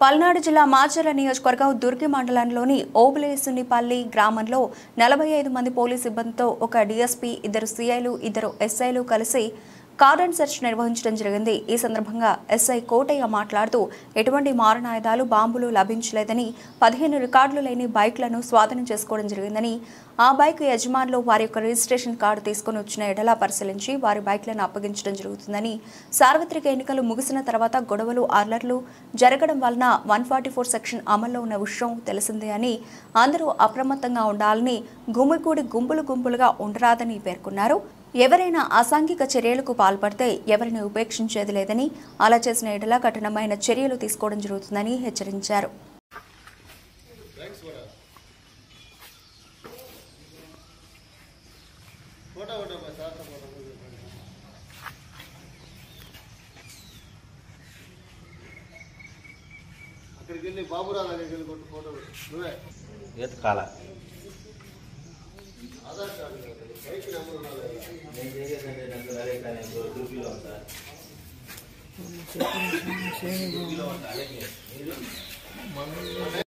పల్నాడు జిల్లా మాచర్ల నియోజకవర్గం దుర్గి మండలంలోని ఓబులేసునిపల్లి గ్రామంలో 45 మంది పోలీసు సిబ్బందితో ఒక డీఎస్పీ, 2 సీఐలు, 2 ఎస్ఐలు కలిసి కార్డన్ సెర్చ్ నిర్వహించడం జరిగింది. ఈ సందర్భంగా ఎస్ఐ కోటయ్య మాట్లాడుతూ ఎటువంటి మారణాయుధాలు, బాంబులు లభించలేదని, 15 రికార్డులు లేని బైక్లను స్వాధీనం చేసుకోవడం జరిగిందని, ఆ బైక్ యజమానులు వారి యొక్క రిజిస్ట్రేషన్ కార్డు తీసుకుని వచ్చిన ఎడలా పరిశీలించి వారి బైక్లను అప్పగించడం జరుగుతుందని, సార్వత్రిక ఎన్నికలు ముగిసిన తర్వాత గొడవలు, అల్లర్లు జరగడం వలన 144 సెక్షన్ అమల్లో ఉన్న విషయం తెలిసిందే అని, అందరూ అప్రమత్తంగా ఉండాలని, గుమిగూడి గుంపులుగా ఉండరాదని పేర్కొన్నారు. ఎవరైనా అసాంఘిక చర్యలకు పాల్పడితే ఎవరిని ఉపేక్షించేది లేదని, అలా చేసిన ఎడల కఠినమైన చర్యలు తీసుకోవడం జరుగుతుందని హెచ్చరించారు. నేను